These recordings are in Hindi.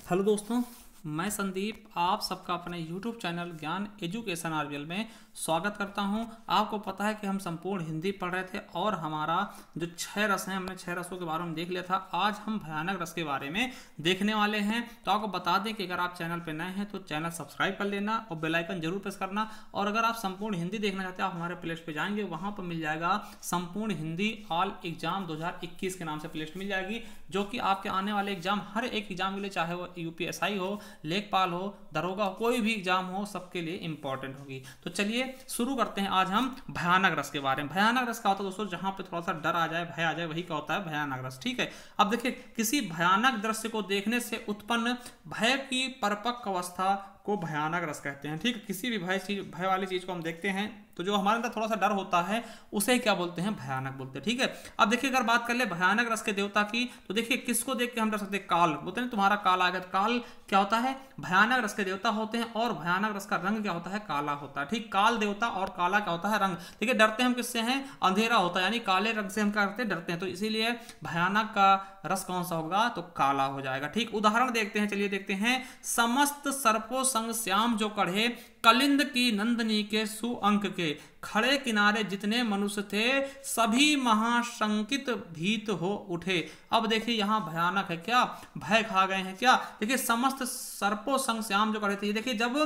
हेलो दोस्तों, मैं संदीप आप सबका अपने YouTube चैनल ज्ञान एजुकेशन आरबीएल में स्वागत करता हूं। आपको पता है कि हम संपूर्ण हिंदी पढ़ रहे थे और हमारा जो 6 रस हैं हमने 6 रसों के बारे में देख लिया था। आज हम भयानक रस के बारे में देखने वाले हैं। तो आपको बता दें कि अगर आप चैनल पर नए हैं तो चैनल सब्सक्राइब कर लेना और बेल आइकन जरूर प्रेस करना। और अगर आप संपूर्ण हिंदी देखना चाहते हैं आप हमारे प्लेलिस्ट पे जाएंगे, वहाँ पर मिल जाएगा संपूर्ण हिंदी ऑल एग्जाम 2021 के नाम से प्लेलिस्ट मिल जाएगी, जो कि आपके आने वाले एग्जाम हर एक एग्जाम के लिए, चाहे वो यूपीएसआई हो, लेखपाल हो, दरोगा हो, कोई भी एग्जाम हो, सबके लिए इंपॉर्टेंट होगी। तो चलिए शुरू करते हैं। आज हम भयानक रस के बारे में। भयानक रस का होता है दोस्तों जहां पे थोड़ा सा डर आ जाए, भय आ जाए, वही क्या होता है भयानक रस। ठीक है, अब देखिए किसी भयानक दृश्य को देखने से उत्पन्न भय की परिपक्व अवस्था को भयानक रस कहते हैं। ठीक है, किसी भी भय वाली चीज को हम देखते हैं तो जो हमारे अंदर थोड़ा सा डर होता है उसे क्या बोलते हैं, भयानक बोलते हैं। ठीक है, अब देखिए अगर बात कर ले भयानक रस के देवता की, तो देखिए किसको देख के हम डर सकते हैं, काल बोलते हैं। तुम्हारा काल आ गया। काल क्या होता है, भयानक रस के देवता होते हैं और भयानक रस का रंग क्या होता है, काला होता है। ठीक, काल देवता और काला क्या होता है, रंग। ठीक है, डरते हम किससे हैं, अंधेरा होता है, यानी काले रंग से हम क्या करते हैं, डरते हैं। तो इसीलिए भयानक का रस कौन सा होगा, तो काला हो जाएगा। ठीक, उदाहरण देखते हैं, चलिए देखते हैं। समस्त सर्पो संग श्याम जो कढ़े, कलिंद की नंदनी के सुअंक के, खड़े किनारे जितने मनुष्य थे सभी महाशंकित भीत हो उठे। अब देखिए यहां भयानक है, क्या भय खा गए हैं क्या। देखिए समस्त सर्पो संग श्याम जो करे थे, देखिए जब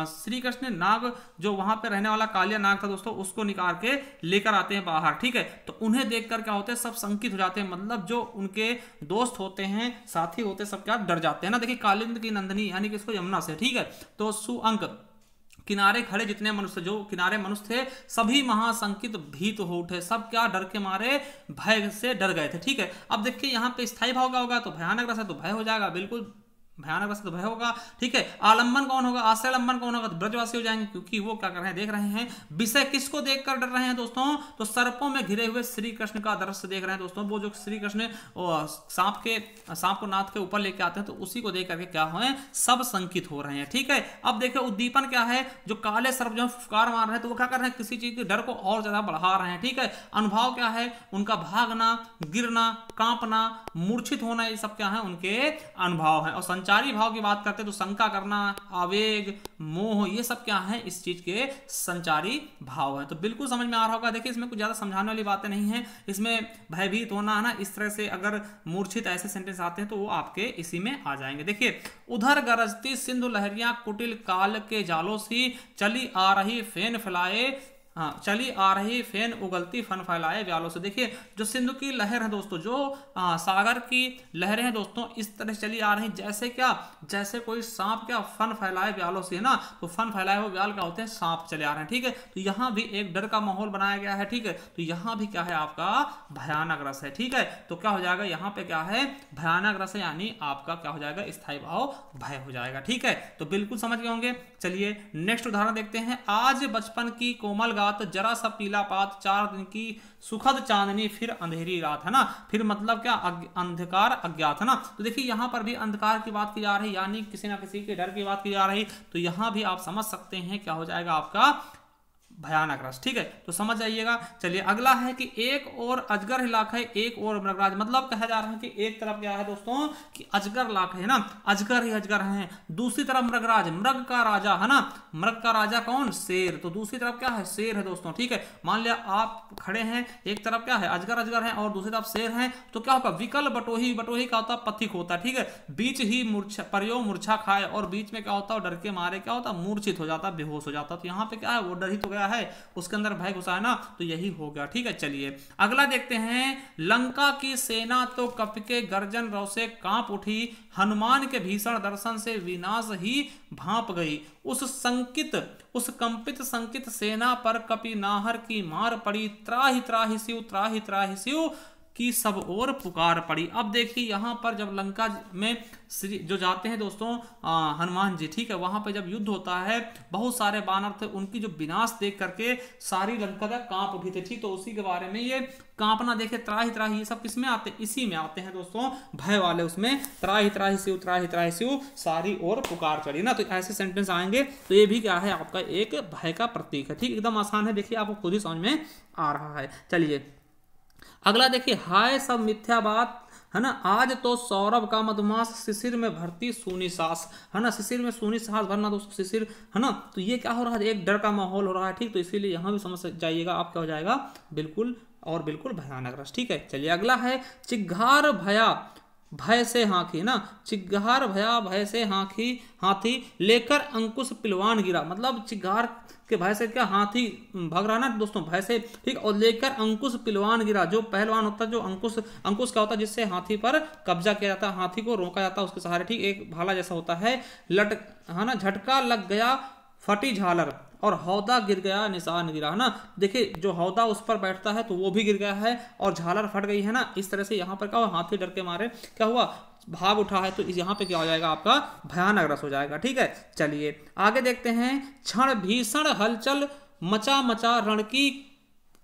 श्री कृष्ण नाग जो वहां पे रहने वाला कालिया नाग था दोस्तों, उसको निकाल के लेकर आते हैं बाहर। ठीक है, तो उन्हें देखकर क्या होते हैं, सब शंकित हो जाते हैं, मतलब जो उनके दोस्त होते हैं, साथी होते हैं, सब क्या डर जाते हैं ना। देखिए कालिंद की नंदनी यानी कि इसको यमुना से। ठीक है, तो सुअंक किनारे खड़े जितने मनुष्य, जो किनारे मनुष्य थे सभी महाशंकित भीत हो उठे, सब क्या डर के मारे भय से डर गए थे। ठीक है, अब देखिए यहाँ पे स्थायी भाव का होगा तो भयानक रस है तो भय हो जाएगा, बिल्कुल भयानक रस तो भय होगा। ठीक है, आलंबन कौन होगा, आश्रयलंबन कौन होगा, तो ब्रजवासी हो जाएंगे, क्योंकि वो क्या कर रहे हैं, देख रहे हैं। विषय किसको देखकर डर रहे हैं दोस्तों, तो सर्पों में घिरे हुए श्री कृष्ण का दृश्य देख रहे हैं दोस्तों। वो जो श्री कृष्ण सांप को नाथ के ऊपर लेके आते हैं, तो उसी को देख करके क्या है, सब शंकित हो रहे हैं। ठीक है, अब देखिए उद्दीपन क्या है, जो काले सर्प जो फुफकार मार रहे हैं तो वो क्या कर रहे हैं, किसी चीज के डर को और ज्यादा बढ़ा रहे हैं। ठीक है, अनुभव क्या है, उनका भागना, गिरना, कांपना, मूर्छित होना, ये सब क्या है, उनके अनुभव है। और संचारी भाव की बात करते हैं तो शंका करना, आवेग, मोह, ये सब क्या है, इस चीज के संचारी भाव है। तो बिल्कुल समझ में आ रहा होगा। देखिए इसमें कुछ ज्यादा समझाने वाली बातें नहीं है, इसमें भयभीत होना है ना, इस तरह से अगर मूर्छित ऐसे सेंटेंस आते हैं तो वो आपके इसी में आ जाएंगे। देखिए उधर गरजती सिंधु लहरियां कुटिल काल के जालों सी, चली आ रही फेन फैलाए, हाँ चली आ रही फेन उगलती फन फैलाए व्यालों से। देखिए जो सिंधु की लहर है दोस्तों, जो सागर की लहरें हैं दोस्तों, इस तरह से चली आ रही, जैसे क्या, जैसे कोई सांप क्या फन फैलाए व्यालों से, है ना। तो फन फैलाए हुए व्याल क्या होते हैं, सांप चले आ रहे हैं। ठीक है, तो यहाँ भी एक डर का माहौल बनाया गया है। ठीक है, तो यहाँ भी क्या है, आपका भयानक रस है। ठीक है, तो क्या हो जाएगा, यहाँ पे क्या है, भयानक रस है, यानी आपका क्या हो जाएगा, स्थायी भाव भय हो जाएगा। ठीक है, तो बिल्कुल समझ गए होंगे। चलिए नेक्स्ट उदाहरण देखते हैं। आज बचपन की कोमल जरा सा पीला पात, 4 दिन की सुखद चांदनी, फिर अंधेरी रात, है ना। फिर मतलब क्या, अंधकार अज्ञात, है ना। तो देखिए यहां पर भी अंधकार की बात की जा रही, यानी किसी ना किसी के डर की बात की जा रही। तो यहां भी आप समझ सकते हैं क्या हो जाएगा, आपका भयानक रस। ठीक है, तो समझ जाइएगा। चलिए अगला है कि एक और अजगर लाख है, एक और मृगराज। मतलब कहा जा रहा है कि एक तरफ क्या है दोस्तों, कि अजगर लाख है ना, अजगर ही अजगर है, दूसरी तरफ मृगराज, मृग का राजा, है ना। मृग का राजा कौन, शेर, तो दूसरी तरफ क्या है, शेर है दोस्तों। ठीक है, मान लिया आप खड़े हैं, एक तरफ क्या है, अजगर अजगर है और दूसरी तरफ शेर है, तो क्या होगा, विकल बटोही, बटोही का होता है पथिक होता है। ठीक है, बीच ही मूर्छा परियो मूर्छा खाए, और बीच में क्या होता है, डर के मारे क्या होता है, मूर्छित हो जाता, बेहोश हो जाता। तो यहाँ पे क्या है, वो डर ही तो गया है, उसके अंदर भय घुसा है ना, तो यही हो गया। ठीक है, चलिए अगला देखते हैं। लंका की सेना तो कप के गर्जन रौ से कांप उठी, हनुमान के भीषण दर्शन से विनाश ही भांप गई। उस कंपित संकित सेना पर कपि नाहर की मार पड़ी, त्राहि त्राहि शिव, त्राहि त्राहि शिव की सब ओर पुकार पड़ी। अब देखिए यहाँ पर जब लंका में जो जाते हैं दोस्तों हनुमान जी, ठीक है, वहां पे जब युद्ध होता है, बहुत सारे बानर थे, उनकी जो विनाश देख करके सारी लंका का कांप उठी थी। ठीक, तो उसी के बारे में ये कांपना, देखे त्राहि त्राहि, ये सब किसमें आते हैं, इसी में आते हैं दोस्तों, भय वाले उसमें, त्राहि त्राहि शिव, त्राहि त्राहि शिव, सारी ओर पुकार चढ़ी ना। तो ऐसे सेंटेंस आएंगे, तो ये भी क्या है, आपका एक भय का प्रतीक है। ठीक, एकदम आसान है, देखिए आपको खुद ही समझ में आ रहा है। चलिए अगला देखिए, हाय सब मिथ्या बात है ना। आज तो सौरभ का मधुमास शिशिर में भरती सूनी सांस, है ना, शिशिर में सूनी सांस भरना दोस्तों, शिशिर, है ना। तो ये क्या हो रहा है, एक डर का माहौल हो रहा है, ठीक। तो इसीलिए यहाँ भी समझ जाइएगा आप, क्या हो जाएगा, बिल्कुल और बिल्कुल भयानक रस, ठीक है। चलिए अगला है चिग्घार भया भय से हाथी ना, चिग्घार भया भय से हाथी लेकर अंकुश पिलवान गिरा, मतलब चिग्घार के भय से क्या हाथी भाग रहा ना दोस्तों, भय से, ठीक। और लेकर अंकुश पिलवान गिरा, जो पहलवान होता है, जो अंकुश क्या होता है, जिससे हाथी पर कब्जा किया जाता है, हाथी को रोका जाता है उसके सहारे, ठीक। एक भाला जैसा होता है, है ना, झटका लग गया फटी झालर और हौदा गिर गया निशान गिरा, है ना। देखिए जो हौदा उस पर बैठता है तो वो भी गिर गया है और झालर फट गई है ना। इस तरह से यहाँ पर क्या हुआ, हाथी डर के मारे क्या हुआ, भाग उठा है। तो इस यहाँ पे क्या हो जाएगा, आपका भयानक रस हो जाएगा, ठीक है। चलिए आगे देखते हैं। क्षण भीषण हलचल मचा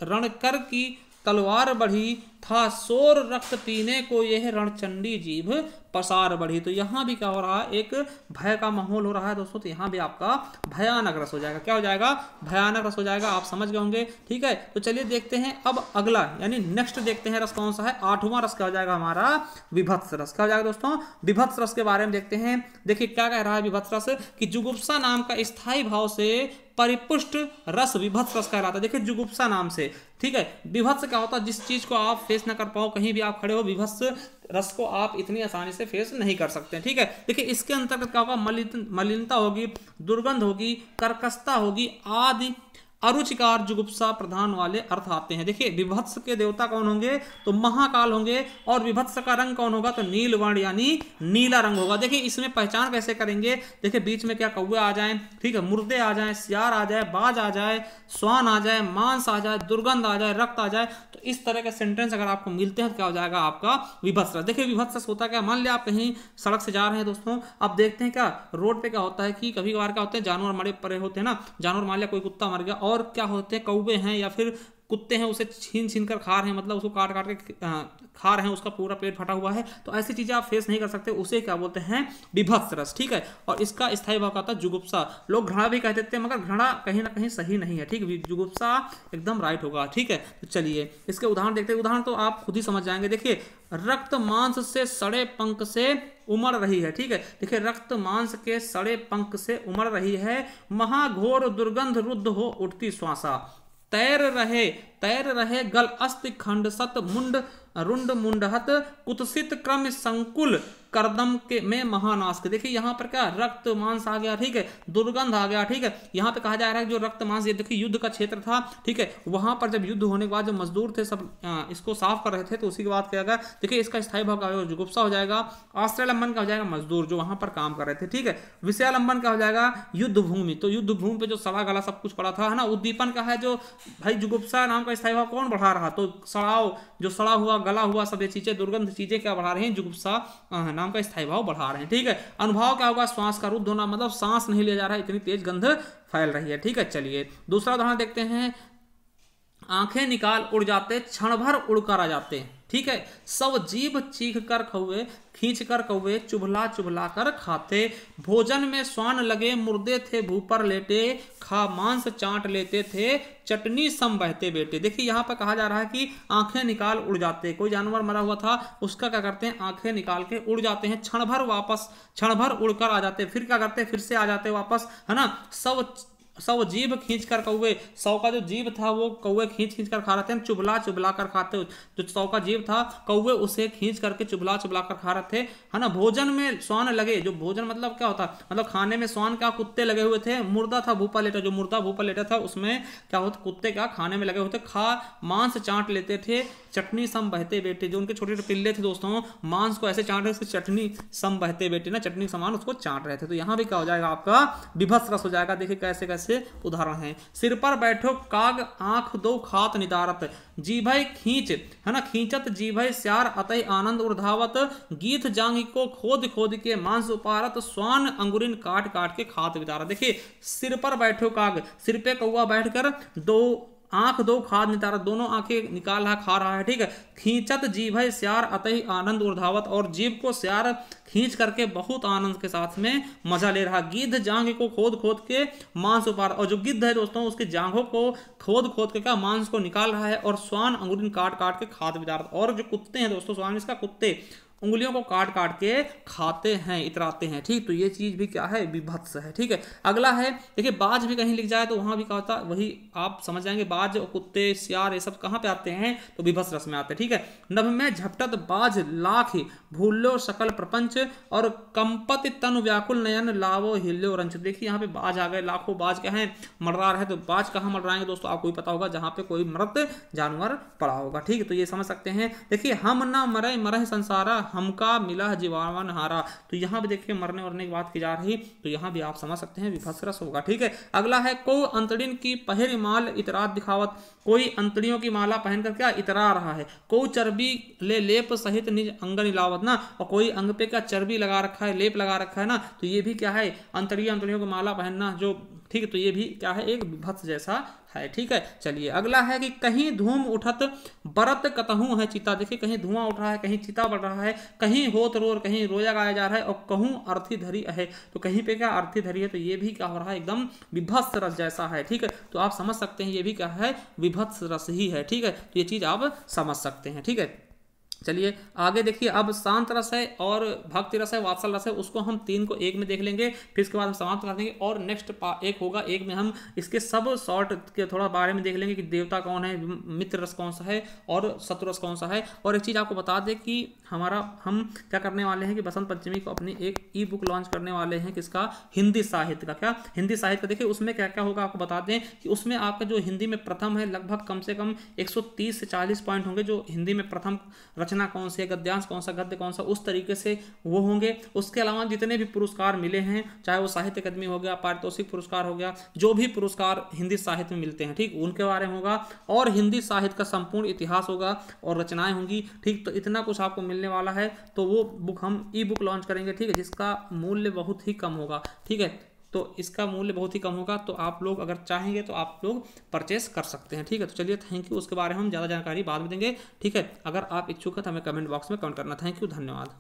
रणकर की तलवार बढ़ी, था शोर रक्त पीने को यह रणचंडी जीभ पसार बढ़ी। तो यहाँ भी क्या हो रहा है, एक भय का माहौल हो रहा है दोस्तों। तो यहाँ भी आपका भयानक रस हो जाएगा, क्या हो जाएगा, भयानक रस हो जाएगा, आप समझ गए होंगे, ठीक है। तो चलिए देखते हैं अब अगला, यानी नेक्स्ट देखते हैं रस कौन सा है। 8वां रस क्या हो जाएगा हमारा, विभत्स रस। क्या हो जाएगा दोस्तों, विभत्स रस के बारे में देखते हैं। देखिए क्या कह रहा है विभत्स रस, कि जुगुप्सा नाम का स्थायी भाव से परिपुष्ट रस विभत्स रस कहलाता है। देखिए जुगुप्सा नाम से, ठीक है। विभत्स क्या होता है, जिस चीज को आप फेस न कर पाओ, कहीं भी आप खड़े हो, विभत्स रस को आप इतनी आसानी से फेस नहीं कर सकते, ठीक है। देखिए इसके अंतर्गत क्या होगा, मलिनता होगी, दुर्गंध होगी, कर्कशता होगी आदि अरुचिकार जुगुप्सा प्रधान वाले अर्थ आते हैं। देखिए विभत्स के देवता कौन होंगे, तो महाकाल होंगे, और विभत्स का रंग कौन होगा, तो नीलवर्ण यानी नीला रंग होगा। देखिए इसमें पहचान कैसे करेंगे, देखिए बीच में क्या कौवे आ जाएं, ठीक है, मुर्दे आ जाएं, सियार आ जाए, बाज आ जाए, स्वान आ जाए, मांस आ जाए, दुर्गंध आ जाए, रक्त आ जाए, तो इस तरह के सेंटेंस अगर आपको मिलते हैं तो क्या हो जाएगा आपका विभत्स रस। देखिए विभत्स रस होता क्या, मान लिया आप कहीं सड़क से जा रहे हैं दोस्तों, अब देखते हैं क्या रोड पे क्या होता है कि कभी कभार क्या होते हैं, जानवर मरे पड़े होते हैं ना, जानवर मान लिया कोई कुत्ता मर गया, और क्या होते हैं कौवे हैं या फिर कुत्ते हैं, उसे छीन कर खा रहे हैं, मतलब उसको काट काट के खा रहे हैं, उसका पूरा पेट फटा हुआ है। तो ऐसी चीजें आप फेस नहीं कर सकते, उसे क्या बोलते हैं, विभत्स रस, ठीक है। और इसका स्थायी भाव आता है जुगुप्सा। लोग घृणा भी कह देते हैं, मगर घृणा कहीं ना कहीं सही नहीं है, ठीक। जुगुप्सा एकदम राइट होगा, ठीक है। तो चलिए इसके उदाहरण देखते हैं। उदाहरण तो आप खुद ही समझ जाएंगे। देखिए रक्त मांस से सड़े पंख से उमड़ रही है, ठीक है। देखिए रक्त मांस के सड़े पंख से उमड़ रही है, महाघोर दुर्गंध रुद्ध हो उठती श्वासा, तैर रहे गल अस्ति खंड सत मुंड रुंड मुंडहत कुत्सित क्रम संकुल करदम के में महानाश के। देखिए यहाँ पर क्या रक्त मांस आ गया, ठीक है, दुर्गंध आ गया, ठीक है। यहाँ पे कहा जा रहा है जो रक्त मांस, ये देखिए युद्ध का क्षेत्र था, ठीक है। वहां पर जब युद्ध होने के बाद जो मजदूर थे सब इसको साफ कर रहे थे, तो उसी के बाद क्या गया, देखिए इसका स्थायी भाव का जुगुप्सा हो जाएगा। आश्रयलंबन का हो जाएगा मजदूर जो वहां पर काम कर रहे थे, ठीक है। विषयालंबन का हो जाएगा युद्ध भूमि, तो युद्ध भूमि पे जो सड़ा गला सब कुछ पड़ा था, है ना। उद्दीपन का है जो भाई जुगुप्सा नाम का स्थायी भाव कौन बढ़ा रहा, तो सड़ाव, जो सड़ा हुआ गला हुआ सब ये चीजें, दुर्गंध चीजें क्या बढ़ा रहे हैं, जुगुप्सा नाम का स्थायी भाव बढ़ा रहे हैं, ठीक है। अनुभव क्या होगा, श्वास का रुद्ध होना, मतलब सांस नहीं लिया जा रहा है, इतनी तेज गंध फैल रही है, ठीक है। चलिए दूसरा उदाहरण देखते हैं। आंखें निकाल उड़ जाते, क्षण भर उड़कर आ जाते, ठीक है। सब जीभ चीख कर कौवे, खींच कर कौवे, चुभला चुभला कर खाते, भोजन में स्वान लगे, मुर्दे थे भू पर लेटे, खा मांस चाट लेते थे, चटनी सम बहते बेटे। देखिए यहाँ पर कहा जा रहा है कि आंखें निकाल उड़ जाते, कोई जानवर मरा हुआ था, उसका क्या करते हैं, आंखें निकाल के उड़ जाते हैं, क्षण भर उड़कर आ जाते, फिर क्या करते हैं, फिर से आ जाते वापस, है ना। सब जीभ खींच कर कौवे, सौ का जो जीभ था वो कौवे खींच कर खा रहे थे, चुभला चुभला कर खाते, जो सौ का जीभ था कौवे उसे खींच करके चुभला चुभला कर खा रहे थे, है ना। भोजन में स्वान लगे, जो भोजन मतलब क्या होता, मतलब खाने में स्वान क्या, कुत्ते लगे हुए थे। मुर्दा था भूपा लेटा, जो मुर्दा भूपा लेटा था उसमें क्या होता, कुत्ते क्या खाने में लगे हुए थे। खा मांस चाट लेते थे, चटनी सम बहते बेटे, जो उनके छोटे छोटे पिल्ले थे दोस्तों, मांस को ऐसे चाट रहे थे, चटनी सम बहते बेटे ना, चटनी समान उसको चाट रहे थे। तो यहाँ भी क्या हो जाएगा आपका विभत्स रस हो जाएगा। देखिए कैसे कैसे उदाहरण है। सिर पर बैठो काग आंख दो खात निदारत, जीभय खींच, है ना, खींचत जीभय स्यार अतय आनंद उर्धावत, गीत जांगी को खोद खोद के मांस उपारत, स्वान अंगुरिन काट काट के खात विदारत। देखिए सिर पर बैठो काग, सिर पे कौवा बैठकर दो आंख दो खाद नितारा, दोनों आंखें निकाल रहा खा रहा है, ठीक है। खींचत जीभ है स्यार अतहि आनंद उर्धावत, और जीभ को स्यार खींच करके बहुत आनंद के साथ में मजा ले रहा। गिद्ध जांघ को खोद खोद के मांस उपार, और जो गिद्ध है दोस्तों उसकी जांघों को खोद खोद के क्या मांस को निकाल रहा है, और स्वान अंगुलिन काट काट के खाद्य पदार्थ, और जो कुत्ते हैं दोस्तों स्वान इसका कुत्ते उंगलियों को काट काट के खाते हैं, इतराते हैं, ठीक। तो ये चीज भी क्या है, विभत्स है, ठीक है। अगला है देखिए बाज भी कहीं लिख जाए तो वहां भी क्या होता है, वही आप समझ जाएंगे। बाज और कुत्ते सियार ये सब कहां पे आते हैं, तो विभत्स रस में आते हैं, ठीक है। नभ में झपटत बाज लाख भूलो सकल प्रपंच, और कंपत तनु व्याकुल नयन लावो हिल्यो रंच। देखिए यहाँ पे बाज आ गए, लाखों बाज क्या है मररा रहे। तो बाज कहाँ मरराएंगे दोस्तों, आपको भी पता होगा जहां पे कोई मृत जानवर पड़ा होगा, ठीक है। तो ये समझ सकते हैं। देखिए हम ना मरे मरह संसारा, हमका मिला जीवावन हारा। तो यहाँ भी देखिए मरने वरने की बात की जा रही, तो यहाँ भी आप समझ सकते हैं विभत्स रस होगा, ठीक है। अगला है को अंतड़िन की पहिर माल इतरात दिखावत, कोई अंतड़ियों की माला पहनकर क्या इतरा रहा है। को चर्बी ले लेप सहित निज अंग नीलावत ना, और कोई अंग पे क्या चर्बी लगा रखा है, लेप लगा रखा है ना, तो ये भी क्या है अंतड़ियों की माला पहनना जो, ठीक है। तो ये भी क्या है एक विभत्स जैसा है, ठीक है। चलिए अगला है कि कहीं धूम उठत बरत कतहूं है चिता। देखिए कहीं धुआं उठ रहा है, कहीं चिता बढ़ रहा है, कहीं होत रोर, कहीं रोया गाया जा रहा है, और कहूं अर्थी धरी है। तो कहीं पे क्या अर्थी धरी है, तो ये भी क्या हो रहा है एकदम विभत्स रस जैसा है, ठीक है। तो आप समझ सकते हैं ये भी क्या है विभत्स रस ही है, ठीक है। तो ये चीज आप समझ सकते हैं, ठीक है। चलिए आगे देखिए, अब शांत रस है और भक्ति रस है, वात्सल रस है, उसको हम तीन को एक में देख लेंगे, फिर इसके बाद हम समाप्त कर देंगे। और नेक्स्ट एक होगा, एक में हम इसके सब शॉर्ट के थोड़ा बारे में देख लेंगे कि देवता कौन है, मित्र रस कौन सा है, और शत्रु रस कौन सा है। और एक चीज़ आपको बता दें कि हम क्या करने वाले हैं कि बसंत पंचमी को अपनी एक ई बुक लॉन्च करने वाले हैं, किसका, हिंदी साहित्य का। क्या हिंदी साहित्य का, देखिए उसमें क्या क्या होगा आपको बता दें कि उसमें आपका जो हिंदी में प्रथम है लगभग कम से कम 130 से 40 पॉइंट होंगे, जो हिंदी में प्रथम रचना कौन सी है, गद्यांश कौन सा, गद्य कौन सा, उस तरीके से वो होंगे। उसके अलावा जितने भी पुरस्कार मिले हैं, चाहे वो साहित्य अकादमी हो गया, पारितोषिक पुरस्कार हो गया, जो भी पुरस्कार हिंदी साहित्य में मिलते हैं, ठीक, उनके बारे में होगा। और हिंदी साहित्य का संपूर्ण इतिहास होगा और रचनाएं होंगी, ठीक। तो इतना कुछ आपको मिलने वाला है। तो वो बुक हम ई बुक लॉन्च करेंगे, ठीक है, जिसका मूल्य बहुत ही कम होगा, ठीक है। तो इसका मूल्य बहुत ही कम होगा, तो आप लोग अगर चाहेंगे तो आप लोग परचेस कर सकते हैं, ठीक है। तो चलिए थैंक यू, उसके बारे में हम ज़्यादा जानकारी बाद में देंगे, ठीक है। अगर आप इच्छुक हैं तो हमें कमेंट बॉक्स में कमेंट करना। थैंक यू, धन्यवाद।